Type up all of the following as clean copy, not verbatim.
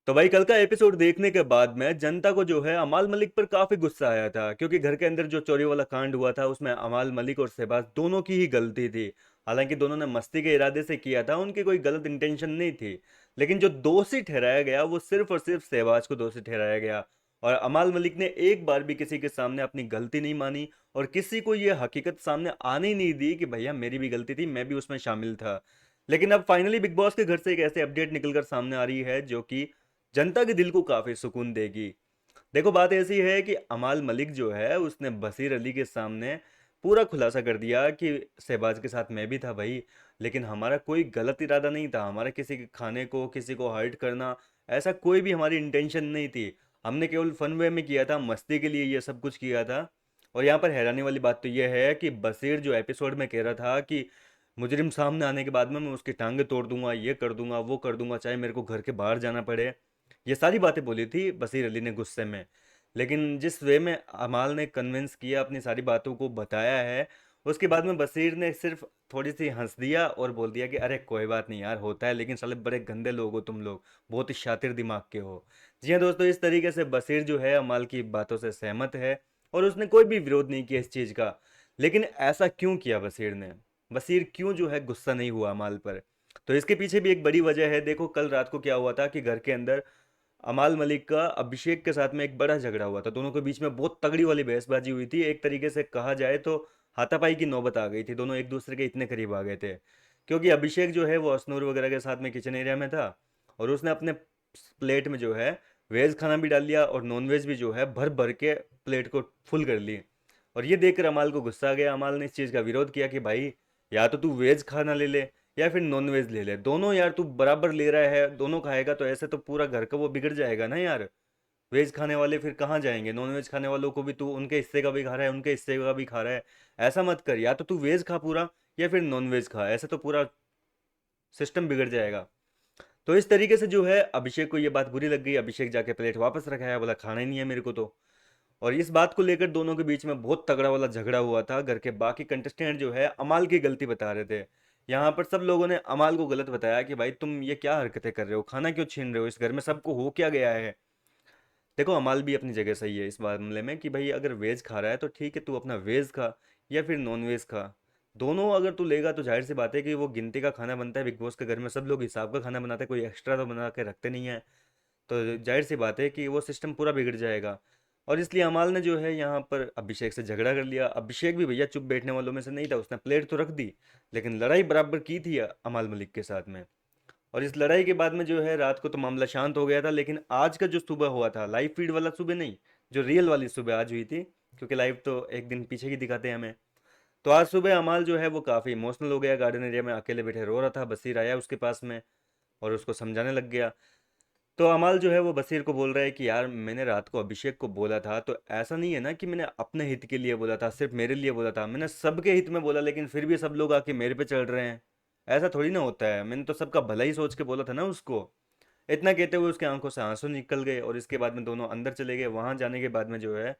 तो भाई कल का एपिसोड देखने के बाद में जनता को जो है अमाल मलिक पर काफी गुस्सा आया था, क्योंकि घर के अंदर जो चोरी वाला कांड हुआ था उसमें अमाल मलिक और शहबाज दोनों की ही गलती थी। हालांकि दोनों ने मस्ती के इरादे से किया था, उनकी कोई गलत इंटेंशन नहीं थी। लेकिन जो दोषी ठहराया गया वो सिर्फ और सिर्फ शहबाज को दोषी ठहराया गया। और अमाल मलिक ने एक बार भी किसी के सामने अपनी गलती नहीं मानी, और किसी को ये हकीकत सामने आने ही नहीं दी कि भैया मेरी भी गलती थी, मैं भी उसमें शामिल था। लेकिन अब फाइनली बिग बॉस के घर से एक ऐसे अपडेट निकलकर सामने आ रही है जो कि जनता के दिल को काफी सुकून देगी। देखो, बात ऐसी है कि अमाल मलिक जो है उसने बशीर अली के सामने पूरा खुलासा कर दिया कि शहबाज के साथ मैं भी था भाई, लेकिन हमारा कोई गलत इरादा नहीं था, हमारा किसी के खाने को, किसी को हर्ट करना, ऐसा कोई भी हमारी इंटेंशन नहीं थी। हमने केवल फन वे में किया था, मस्ती के लिए ये सब कुछ किया था। और यहाँ पर हैरानी वाली बात तो यह है कि बशीर जो एपिसोड में कह रहा था कि मुजरिम सामने आने के बाद में मैं उसकी टांगे तोड़ दूंगा, ये कर दूंगा, वो कर दूंगा, चाहे मेरे को घर के बाहर जाना पड़े, ये सारी बातें बोली थी बशीर अली ने गुस्से में। लेकिन जिस वे में अमाल ने कन्विंस किया, अपनी सारी बातों को बताया है, उसके बाद में बशीर ने सिर्फ थोड़ी सी हंस दिया और बोल दिया कि अरे कोई बात नहीं यार, होता है, लेकिन साले बड़े गंदे लोग हो तुम लोग, बहुत ही शातिर दिमाग के हो। जी हाँ दोस्तों, इस तरीके से बशीर जो है अमाल की बातों से सहमत है, और उसने कोई भी विरोध नहीं किया इस चीज़ का। लेकिन ऐसा क्यों किया बशीर ने? बशीर क्यों जो है गुस्सा नहीं हुआ अमाल पर? तो इसके पीछे भी एक बड़ी वजह है। देखो, कल रात को क्या हुआ था कि घर के अंदर अमाल मलिक का अभिषेक के साथ में एक बड़ा झगड़ा हुआ था। दोनों के बीच में बहुत तगड़ी वाली बहसबाजी हुई थी, एक तरीके से कहा जाए तो हाथापाई की नौबत आ गई थी। दोनों एक दूसरे के इतने करीब आ गए थे, क्योंकि अभिषेक जो है वो अशनूर वगैरह के साथ में किचन एरिया में था, और उसने अपने प्लेट में जो है वेज खाना भी डाल लिया और नॉन वेज भी जो है भर भर के प्लेट को फुल कर ली। और ये देखकर अमाल को गुस्सा आ गया। अमाल ने इस चीज़ का विरोध किया कि भाई, या तो तू वेज खाना ले ले या फिर नॉन वेज ले ले, दोनों यार तू बराबर ले रहा है, दोनों खाएगा तो ऐसे तो पूरा घर का वो बिगड़ जाएगा ना यार। वेज खाने वाले फिर कहाँ जाएंगे, नॉन वेज खाने वालों को भी तू उनके हिस्से का भी खा रहा है, उनके हिस्से का भी खा रहा है। ऐसा मत कर, या तो तू वेज खा पूरा या फिर नॉन वेज खा, ऐसे तो पूरा सिस्टम बिगड़ जाएगा। तो इस तरीके से जो है अभिषेक को ये बात बुरी लग गई। अभिषेक जाके प्लेट वापस रखाया, बोला खाना ही नहीं है मेरे को तो। और इस बात को लेकर दोनों के बीच में बहुत तगड़ा वाला झगड़ा हुआ था। घर के बाकी कंटेस्टेंट जो है अमाल की गलती बता रहे थे। यहाँ पर सब लोगों ने अमाल को गलत बताया कि भाई तुम ये क्या हरकतें कर रहे हो, खाना क्यों छीन रहे हो, इस घर में सबको हो क्या गया है। देखो, अमाल भी अपनी जगह सही है इस मामले में कि भाई अगर वेज खा रहा है तो ठीक है, तू अपना वेज खा या फिर नॉन वेज खा, दोनों अगर तू लेगा तो जाहिर सी बात है कि वो गिनती का खाना बनता है। बिग बॉस के घर में सब लोग हिसाब का खाना बनाते हैं, कोई एक्स्ट्रा तो बना के रखते नहीं है। तो जाहिर सी बात है कि वो सिस्टम पूरा बिगड़ जाएगा। और इसलिए अमाल ने जो है यहाँ पर अभिषेक से झगड़ा कर लिया। अभिषेक भी भैया चुप बैठने वालों में से नहीं था, उसने प्लेट तो रख दी, लेकिन लड़ाई बराबर की थी अमाल मलिक के साथ में। और इस लड़ाई के बाद में जो है रात को तो मामला शांत हो गया था। लेकिन आज का जो सुबह हुआ था, लाइव फीड वाला सुबह नहीं, जो रियल वाली सुबह आज हुई थी, क्योंकि लाइव तो एक दिन पीछे की दिखाते हैं हमें। तो आज सुबह अमाल जो है वो काफ़ी इमोशनल हो गया, गार्डन एरिया में अकेले बैठे रो रहा था। बशीर आया उसके पास में और उसको समझाने लग गया। तो अमाल जो है वो बशीर को बोल रहा है कि यार मैंने रात को अभिषेक को बोला था, तो ऐसा नहीं है ना कि मैंने अपने हित के लिए बोला था, सिर्फ मेरे लिए बोला था, मैंने सबके हित में बोला, लेकिन फिर भी सब लोग आके मेरे पे चढ़ रहे हैं। ऐसा थोड़ी ना होता है, मैंने तो सबका भला ही सोच के बोला था ना उसको। इतना कहते हुए उसके आंखों से आंसू निकल गए, और इसके बाद में दोनों अंदर चले गए। वहां जाने के बाद में जो है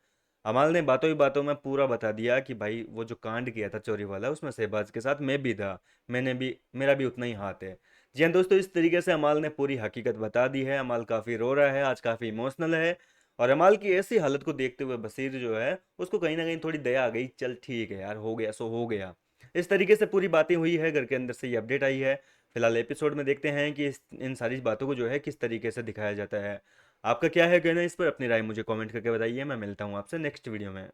अमाल ने बातों ही बातों में पूरा बता दिया कि भाई वो जो कांड किया था चोरी वाला, उसमें शहबाज के साथ मैं भी था, मैंने भी, मेरा भी उतना ही हाथ है। जी हाँ दोस्तों, इस तरीके से अमाल ने पूरी हकीकत बता दी है। अमाल काफ़ी रो रहा है आज, काफ़ी इमोशनल है। और अमाल की ऐसी हालत को देखते हुए बशीर जो है उसको कहीं ना कहीं थोड़ी दया आ गई, चल ठीक है यार, हो गया सो हो गया। इस तरीके से पूरी बातें हुई है, घर के अंदर से ये अपडेट आई है। फिलहाल एपिसोड में देखते हैं कि इन सारी बातों को जो है किस तरीके से दिखाया जाता है। आपका क्या है कहना इस पर? अपनी राय मुझे कमेंट करके बताइए। मैं मिलता हूँ आपसे नेक्स्ट वीडियो में।